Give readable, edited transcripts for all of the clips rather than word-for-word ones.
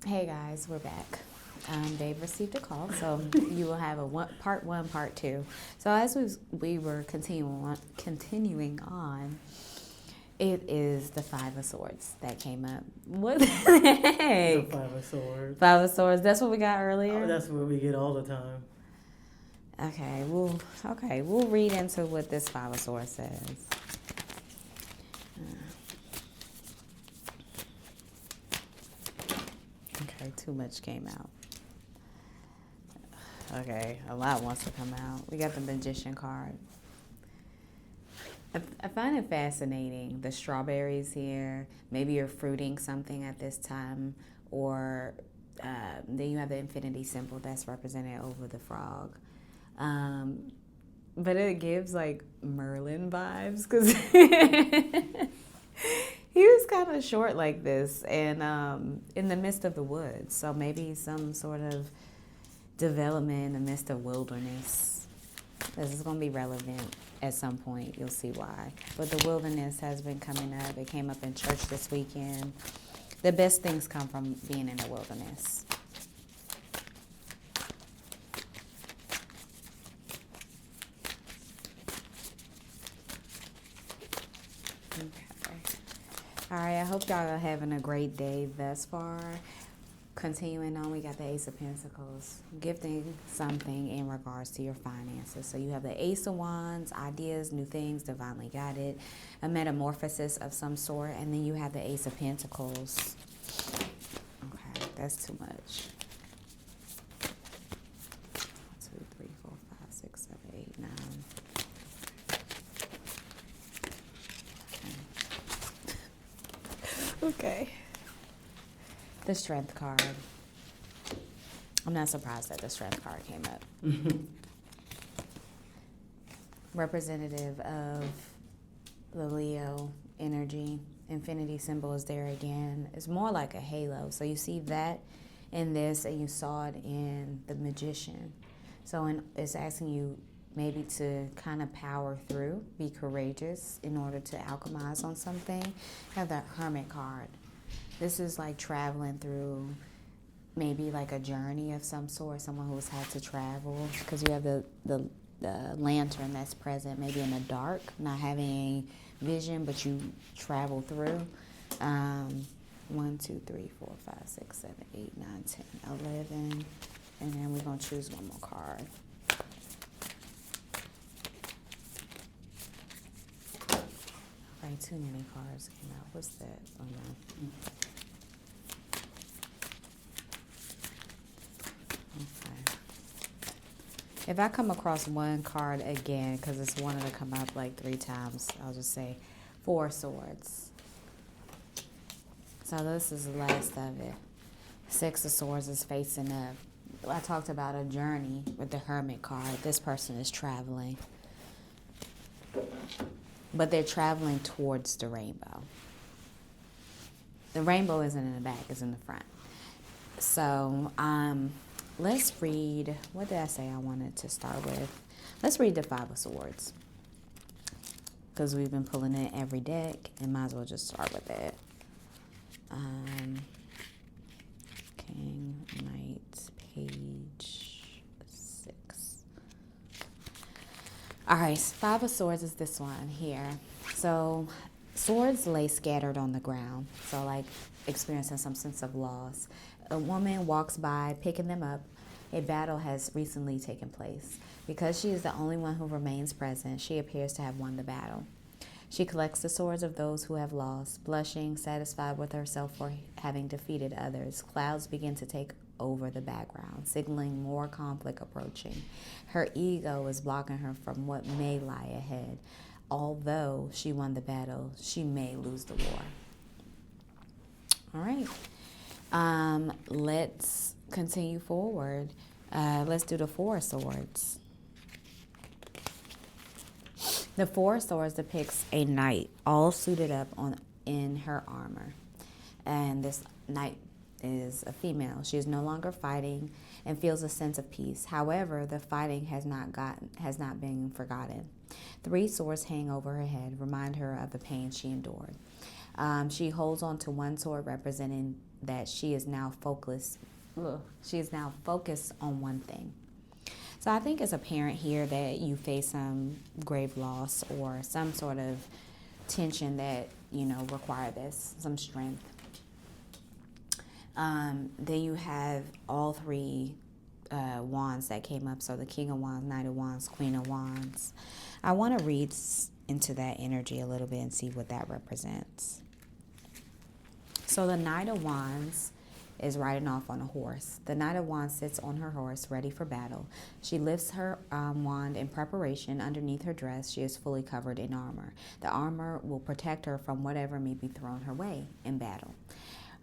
Hey guys, we're back. Dave received a call, so you will have a part one, part two. So as we were continuing on, it is the Five of Swords that came up. What the heck? The Five of Swords. Five of Swords. That's what we got earlier. Oh, that's what we get all the time. Okay, we'll read into what this Five of Swords says. Okay, too much came out. Okay, a lot wants to come out. We got the Magician card. I find it fascinating, the strawberries here. Maybe you're fruiting something at this time, or then you have the infinity symbol that's represented over the frog. But it gives like Merlin vibes because he was kind of short like this and in the midst of the woods. So maybe some sort of development in the midst of wilderness. This is going to be relevant at some point. You'll see why. But the wilderness has been coming up. It came up in church this weekend. The best things come from being in the wilderness. All right, I hope y'all are having a great day thus far. Continuing on, we got the Ace of Pentacles, gifting something in regards to your finances. So you have the Ace of Wands, ideas, new things, divinely guided, a metamorphosis of some sort, and then you have the Ace of Pentacles. Okay, that's too much. 1, 2, 3, 4, 5, 6, 7, 8, 9. Okay. The Strength card. I'm not surprised that the Strength card came up. Representative of the Leo energy. Infinity symbol is there again. It's more like a halo. So you see that in this and you saw it in the Magician. So it's asking you maybe to kind of power through, be courageous in order to alchemize on something. Have that Hermit card. This is like traveling through maybe like a journey of some sort, someone who's had to travel, because you have the lantern that's present maybe in the dark, not having vision, but you travel through. 1, 2, 3, 4, 5, 6, 7, 8, 9, 10, 11. And then we're going to choose one more card. Right, too many cards came out. What's that? Oh, no. Okay. If I come across one card again, because it's wanted to come up like 3 times, I'll just say 4 Swords. So this is the last of it. 6 of Swords is facing up. I talked about a journey with the Hermit card. This person is traveling. But they're traveling towards the rainbow. The rainbow isn't in the back, it's in the front. So let's read, what did I say I wanted to start with? Let's read the 5 of Swords. Because we've been pulling it every deck, and might as well just start with it. King, Knight, Page, 6. All right, 5 of Swords is this one here. So swords lay scattered on the ground. So like experiencing some sense of loss. A woman walks by picking them up. A battle has recently taken place. Because she is the only one who remains present, she appears to have won the battle. She collects the swords of those who have lost, blushing, satisfied with herself for having defeated others. Clouds begin to take over the background, signaling more conflict approaching. Her ego is blocking her from what may lie ahead. Although she won the battle, she may lose the war. All right. Let's continue forward. Let's do the 4 of Swords. The 4 of Swords depicts a knight all suited up in her armor. And this knight is a female. She is no longer fighting and feels a sense of peace. However, the fighting has not been forgotten. 3 swords hang over her head, remind her of the pain she endured. She holds on to one sword, representing that she is now focused. She is now focused on one thing. So I think as a parent here that you face some grave loss or some sort of tension that, require this, some strength. Then you have all three wands that came up. So the King of Wands, Knight of Wands, Queen of Wands. I want to read into that energy a little bit and see what that represents. So the Knight of Wands is riding off on a horse. The Knight of Wands sits on her horse, ready for battle. She lifts her wand in preparation. Underneath her dress, she is fully covered in armor. The armor will protect her from whatever may be thrown her way in battle.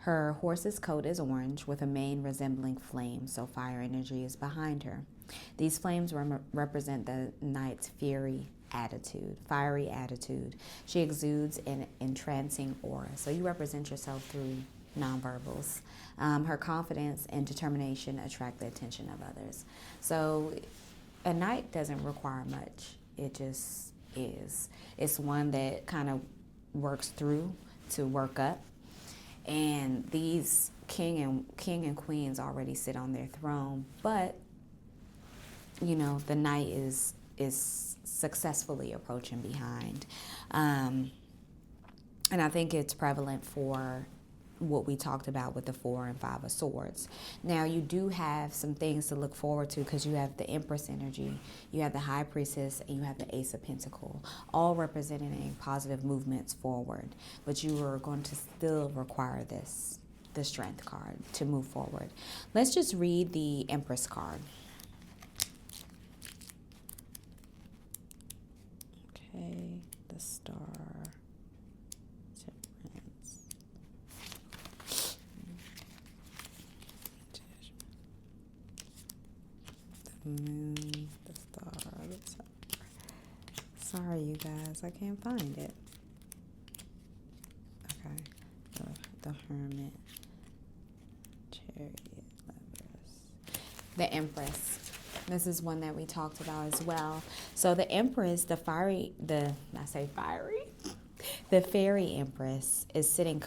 Her horse's coat is orange with a mane resembling flames, so fire energy is behind her. These flames represent the knight's fiery attitude. She exudes an entrancing aura. So you represent yourself through nonverbals. Her confidence and determination attract the attention of others. So a knight doesn't require much. It just is. It's one that kind of works through to work up. And these king and queens already sit on their throne, but the knight is successfully approaching behind. And I think it's prevalent for what we talked about with the 4 and 5 of swords. Now you do have some things to look forward to because you have the Empress energy, you have the High Priestess, and you have the Ace of Pentacles, all representing positive movements forward. But you are going to still require the Strength card to move forward. Let's just read the Empress card. Okay, the Star. Moon, the Star, sorry you guys, I can't find it. Okay, the Hermit, Chariot, Lovers, the Empress. This is one that we talked about as well. So the Empress, the fairy Empress is sitting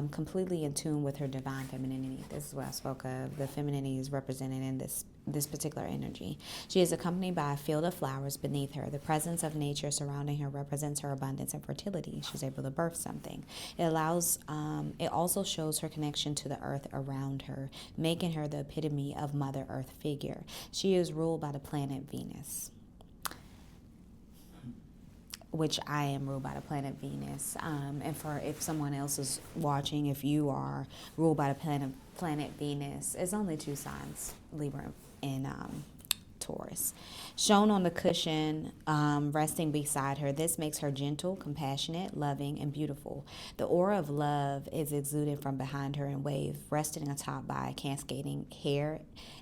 completely in tune with her divine femininity. This is what I spoke of. The femininity is represented in this particular energy. She is accompanied by a field of flowers beneath her. The presence of nature surrounding her represents her abundance and fertility. She's able to birth something. It also shows her connection to the earth around her, making her the epitome of Mother Earth figure. She is ruled by the planet Venus, which I am ruled by the planet Venus. And for if someone else is watching, if you are ruled by the planet Venus, it's only 2 signs, Libra and Taurus. Shown on the cushion, resting beside her, this makes her gentle, compassionate, loving, and beautiful. The aura of love is exuded from behind her in wave. Resting atop by a cascading hair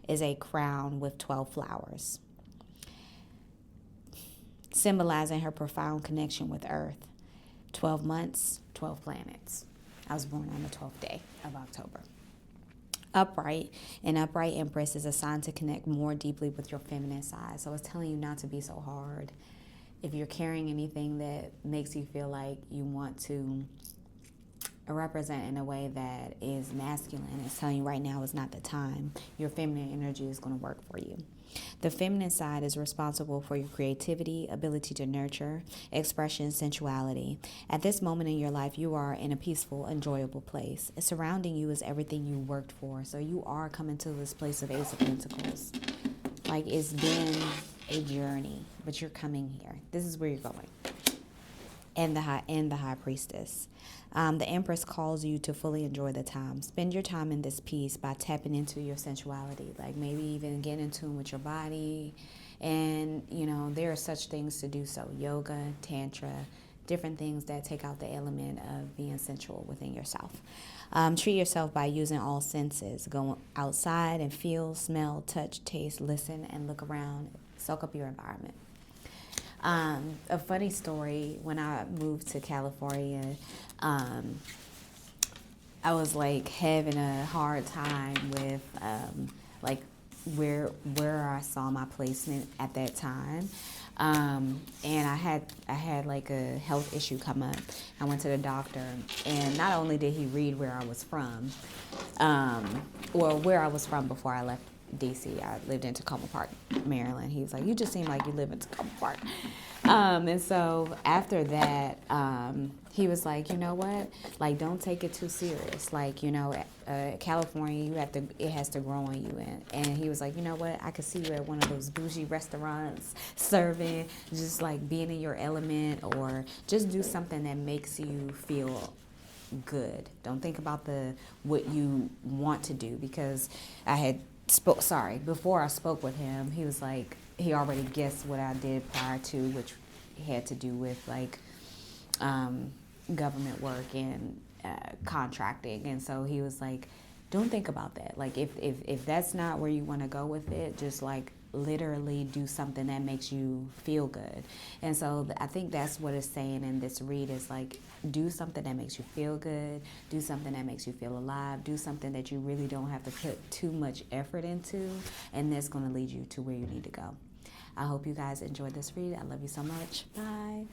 is a crown with 12 flowers, symbolizing her profound connection with Earth. 12 months, 12 planets. I was born on the 12th day of October. An upright Empress is assigned to connect more deeply with your feminine side. So it's telling you not to be so hard. If you're carrying anything that makes you feel like you want to represent in a way that is masculine, it's telling you right now is not the time. Your feminine energy is going to work for you. The feminine side is responsible for your creativity, ability to nurture, expression, sensuality. At this moment in your life, you are in a peaceful, enjoyable place. Surrounding you is everything you worked for. So you are coming to this place of Ace of Pentacles. Like, it's been a journey, but you're coming here. This is where you're going. And the High Priestess. The Empress calls you to fully enjoy the time. Spend your time in this peace by tapping into your sensuality, like maybe even get in tune with your body. And, there are such things to do so. Yoga, Tantra, different things that take out the element of being sensual within yourself. Treat yourself by using all senses. Go outside and feel, smell, touch, taste, listen, and look around. Soak up your environment. A funny story, when I moved to California, I was having a hard time with where I saw my placement at that time. And I had like a health issue come up. I went to the doctor, and not only did he read where I was from, or where I was from before I left DC. I lived in Tacoma Park, Maryland. He was like, "You just seem like you live in Tacoma Park." And so after that, he was like, "You know what? Like, don't take it too serious. Like, you know, California, it has to grow on you." And he was like, "You know what? I could see you at one of those bougie restaurants serving, just like being in your element, or just do something that makes you feel good. Don't think about what you want to do," because before I spoke with him, he was like, he already guessed what I did prior to, which had to do with like government work and contracting. And so he was like, don't think about that. Like, if that's not where you want to go with it, just like literally do something that makes you feel good. And so I think that's what it's saying in this read, is like, do something that makes you feel good, do something that makes you feel alive, do something that you really don't have to put too much effort into, and that's going to lead you to where you need to go. I hope you guys enjoyed this read. I love you so much. Bye.